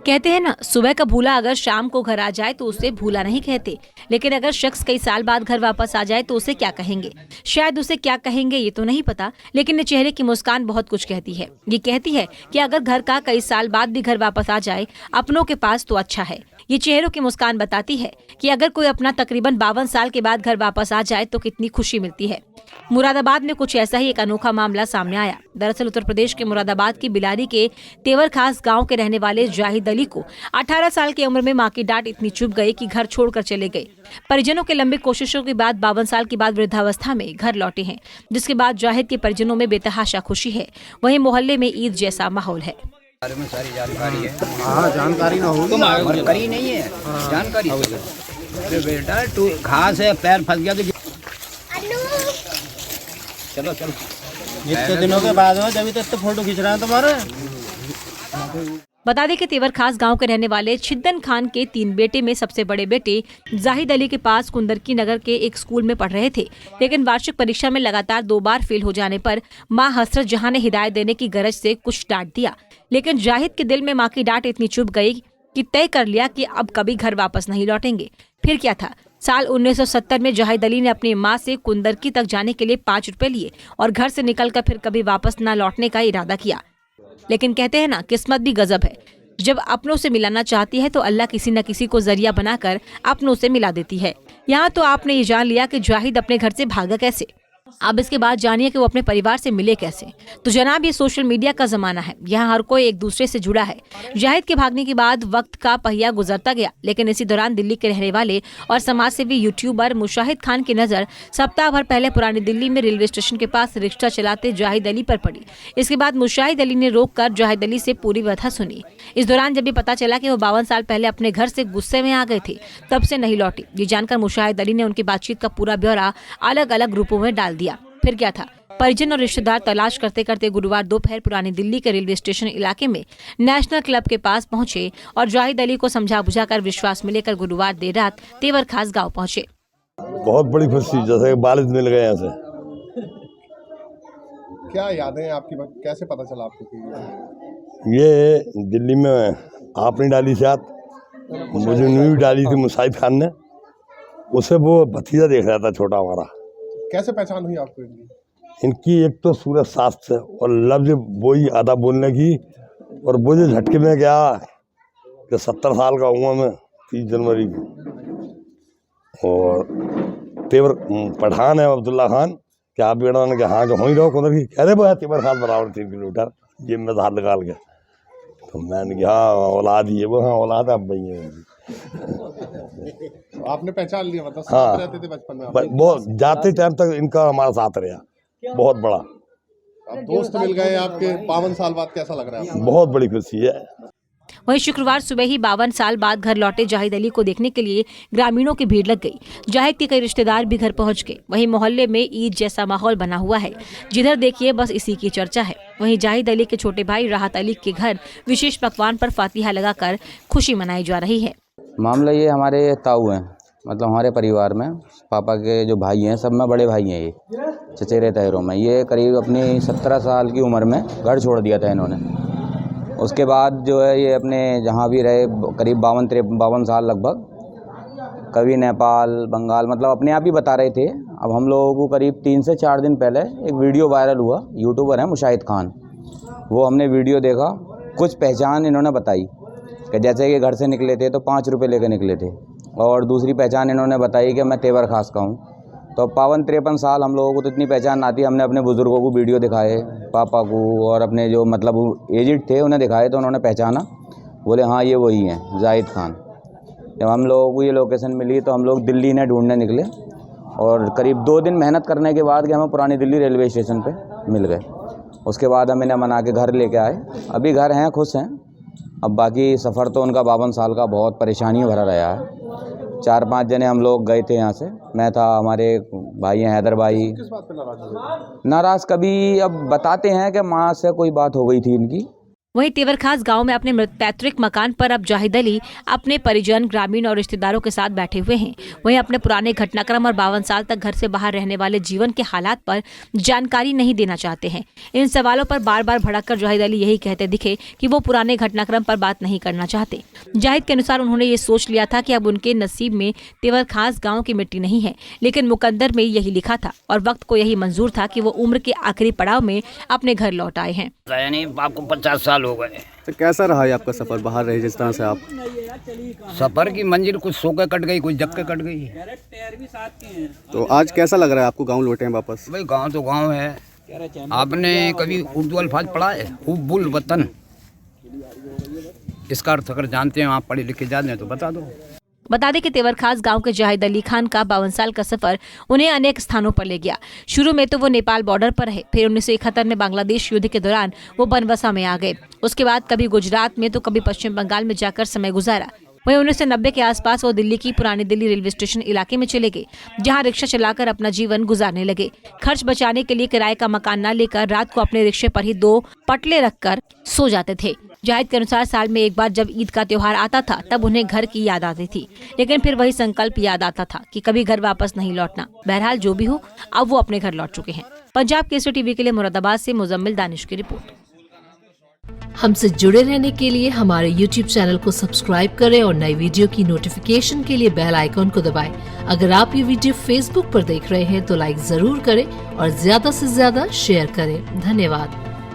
कहते हैं ना, सुबह का भूला अगर शाम को घर आ जाए तो उसे भूला नहीं कहते। लेकिन अगर शख्स कई साल बाद घर वापस आ जाए तो उसे क्या कहेंगे? शायद उसे क्या कहेंगे ये तो नहीं पता, लेकिन चेहरे की मुस्कान बहुत कुछ कहती है। ये कहती है कि अगर घर का कई साल बाद भी घर वापस आ जाए अपनों के पास तो अच्छा है। ये चेहरों की मुस्कान बताती है कि अगर कोई अपना तकरीबन 52 साल के बाद घर वापस आ जाए तो कितनी खुशी मिलती है। मुरादाबाद में कुछ ऐसा ही एक अनोखा मामला सामने आया। दरअसल उत्तर प्रदेश के मुरादाबाद की बिलारी के तेवर खास गांव के रहने वाले जाहिद अली को 18 साल की उम्र में मां की डांट इतनी चुभ गई कि घर छोड़कर चले गए। परिजनों के लंबी कोशिशों के बाद 52 साल के बाद वृद्धावस्था में घर लौटे हैं, जिसके बाद जाहिद के परिजनों में बेतहाशा खुशी है। वहीं मोहल्ले में ईद जैसा माहौल है। बारे में सारी जानकारी है। हाँ, जानकारी ना हो तो करी नहीं है जानकारी। अरे बेटा तू घास है, पैर फंस गया तो चलो चलो। इतने दिनों के बाद हो जब तक तो फोटो खींच रहा है तुम्हारे। बता दें कि तेवर खास गांव के रहने वाले छिद्दन खान के 3 बेटे में सबसे बड़े बेटे जाहिद अली के पास कुंदरकी नगर के एक स्कूल में पढ़ रहे थे। लेकिन वार्षिक परीक्षा में लगातार 2 बार फेल हो जाने पर मां हसरत जहां ने हिदायत देने की गरज से कुछ डांट दिया। लेकिन जाहिद के दिल में मां की डांट इतनी चुभ गई कि तय कर लिया कि अब कभी घर वापस नहीं लौटेंगे। फिर क्या था, साल 1970 में जाहिद अली ने अपनी मां से कुंदरकी तक जाने के लिए 5 रुपए लिए और घर से निकलकर फिर कभी वापस न लौटने का इरादा किया। लेकिन कहते हैं ना, किस्मत भी गजब है। जब अपनों से मिलाना चाहती है तो अल्लाह किसी न किसी को जरिया बनाकर अपनों से मिला देती है। यहाँ तो आपने ये जान लिया कि जाहिद अपने घर से भागा कैसे। अब इसके बाद जानिए कि वो अपने परिवार से मिले कैसे। तो जनाब, ये सोशल मीडिया का जमाना है, यहाँ हर कोई एक दूसरे से जुड़ा है। जाहिद के भागने के बाद वक्त का पहिया गुजरता गया, लेकिन इसी दौरान दिल्ली के रहने वाले और समाजसेवी यूट्यूबर मुशाहिद खान की नजर सप्ताह भर पहले पुरानी दिल्ली में रेलवे स्टेशन के पास रिक्शा चलाते जाहिद अली पर पड़ी। इसके बाद मुशाहिद अली ने रोककर जाहिद अली से पूरी व्यथा सुनी। इस दौरान जब भी पता चला कि वो 52 साल पहले अपने घर से गुस्से में आ गए थे, तब से नहीं लौटे। ये जानकर मुशाहिद अली ने उनकी बातचीत का पूरा ब्यौरा अलग अलग ग्रुपों में डाल दिया। फिर क्या था, परिजन और रिश्तेदार तलाश करते करते गुरुवार दोपहर पुरानी दिल्ली के रेलवे स्टेशन इलाके में नेशनल क्लब के पास पहुंचे और जाहिद अली को समझा बुझाकर विश्वास में लेकर गुरुवार देर रात तेवर खास गांव पहुंचे। बहुत बड़ी खुशी, जैसे वालिद मिल गए यहाँ से। क्या यादें आपकी, कैसे पता चला आपको कि ये दिल्ली में आपने डाली साथ, मुझे न्यू डाली थी मुशाहिद खान ने, उसे वो भतीजा देख रहा था छोटा हमारा। कैसे पहचान हुई आपको इनकी? एक तो सूरत साफ से और लफ्ज वही आधा बोलने की, और वो जो झटके में गया कि 70 साल का हुआ मैं 30 जनवरी की। और तेवर पठान है अब्दुल्ला खान, क्या आप बेड़ा ने हाँ हो ही रहो कुदर की, कह रहे वो तेवर खान बराबर 3 किलोमीटर जेब में हाथ निकाल के। तो मैंने कहा हाँ औलाद ही है वो। हाँ औलाद अब भई है। आपने पहचान लिया, मतलब हाँ, साथ रहते थे बचपन में? वो जाते टाइम तक इनका हमारा साथ रहा बहुत बड़ा। अब दोस्त मिल गए आपके 52 साल बाद, कैसा लग रहा है? बहुत बड़ी खुशी है। वहीं शुक्रवार सुबह ही 52 साल बाद घर लौटे जाहिद अली को देखने के लिए ग्रामीणों की भीड़ लग गई। जाहिद के कई रिश्तेदार भी घर पहुंच गए। वहीं मोहल्ले में ईद जैसा माहौल बना हुआ है, जिधर देखिए बस इसी की चर्चा है। वहीं जाहिद अली के छोटे भाई राहत अली के घर विशेष पकवान पर फातिहा लगाकर खुशी मनाई जा रही है। मामला ये हमारे ताऊ हैं, मतलब हमारे परिवार में पापा के जो भाई हैं, सब में बड़े भाई हैं ये चचेरे तहरों में। ये करीब अपनी 17 साल की उम्र में घर छोड़ दिया था इन्होंने। उसके बाद जो है ये अपने जहाँ भी रहे करीब 52 साल लगभग, कभी नेपाल बंगाल, मतलब अपने आप ही बता रहे थे। अब हम लोगों को करीब 3 से 4 दिन पहले एक वीडियो वायरल हुआ, यूट्यूबर है मुशाहिद खान, वो हमने वीडियो देखा। कुछ पहचान इन्होंने बताई कि जैसे कि घर से निकले थे तो 5 रुपये लेकर निकले थे, और दूसरी पहचान इन्होंने बताई कि मैं तेवर खास का हूँ। तो 52-53 साल हम लोगों को तो इतनी पहचान आती है। हमने अपने बुज़ुर्गों को वीडियो दिखाए, पापा को, और अपने जो मतलब एजिड थे उन्हें दिखाए, तो उन्होंने पहचाना, बोले हाँ ये वही हैं जाहिद खान। जब हम लोगों को ये लोकेशन मिली तो हम लोग दिल्ली ने ढूंढने निकले, और करीब 2 दिन मेहनत करने के बाद कि हमें पुरानी दिल्ली रेलवे स्टेशन पर मिल गए। उसके बाद हम इन्हें मना के घर लेके आए। अभी घर हैं, खुश हैं। अब बाकी सफ़र तो उनका 52 साल का बहुत परेशानियों भरा रहा है। 4-5 जने हम लोग गए थे यहाँ से, मैं था, हमारे भाई हैं हैदर भाई। किस बात पे नाराज हुए? नाराज़ कभी अब बताते हैं कि माँ से कोई बात हो गई थी इनकी, वहीं तेवरखास गांव में अपने मृत पैतृक मकान पर अब जाहिद अली अपने परिजन, ग्रामीण और रिश्तेदारों के साथ बैठे हुए हैं। वहीं अपने पुराने घटनाक्रम और 52 साल तक घर से बाहर रहने वाले जीवन के हालात पर जानकारी नहीं देना चाहते हैं। इन सवालों पर बार बार भड़ककर जाहिद अली यही कहते दिखे कि वो पुराने घटनाक्रम पर बात नहीं करना चाहते। जाहिद के अनुसार उन्होंने ये सोच लिया था कि अब उनके नसीब में तेवरखास गाँव की मिट्टी नहीं है, लेकिन मुकद्दर में यही लिखा था और वक्त को यही मंजूर था कि वो उम्र के आखिरी पड़ाव में अपने घर लौट आए हैं। यानी आपको 50 साल हो गए। तो कैसा रहा है आपका सफर बाहर रहे जिस तरह से आप? सफर की मंजिल कुछ सो के कट गई, कुछ जग के कट गई। तो आज कैसा लग रहा है आपको गांव लौटे हैं वापस? भाई गांव तो गांव है। आपने कभी उर्दू अल्फाज पढ़ा है? हुब्बुल वतन, इसका अर्थ अगर जानते हैं, आप पढ़े लिखे जाते हैं तो बता दो। बता दें कि तेवरखास गांव के जाहिद अली खान का 52 साल का सफर उन्हें अनेक स्थानों पर ले गया। शुरू में तो वो नेपाल बॉर्डर पर रहे, फिर 1971 में बांग्लादेश युद्ध के दौरान वो बनबसा में आ गए। उसके बाद कभी गुजरात में तो कभी पश्चिम बंगाल में जाकर समय गुजारा। वहीं 1990 के आसपास वो दिल्ली की पुरानी दिल्ली रेलवे स्टेशन इलाके में चले गए, जहां रिक्शा चलाकर अपना जीवन गुजारने लगे। खर्च बचाने के लिए किराए का मकान न लेकर रात को अपने रिक्शे पर ही 2 पटले रखकर सो जाते थे। जाहिद के अनुसार साल में एक बार जब ईद का त्योहार आता था तब उन्हें घर की याद आती थी, लेकिन फिर वही संकल्प याद आता था कि कभी घर वापस नहीं लौटना। बहरहाल जो भी हो, अब वो अपने घर लौट चुके हैं। पंजाब केसरी टीवी के लिए मुरादाबाद से मुजम्मिल दानिश की रिपोर्ट। हमसे जुड़े रहने के लिए हमारे YouTube चैनल को सब्सक्राइब करें और नई वीडियो की नोटिफिकेशन के लिए बेल आइकॉन को दबाएं। अगर आप ये वीडियो Facebook पर देख रहे हैं तो लाइक जरूर करें और ज्यादा से ज्यादा शेयर करें। धन्यवाद।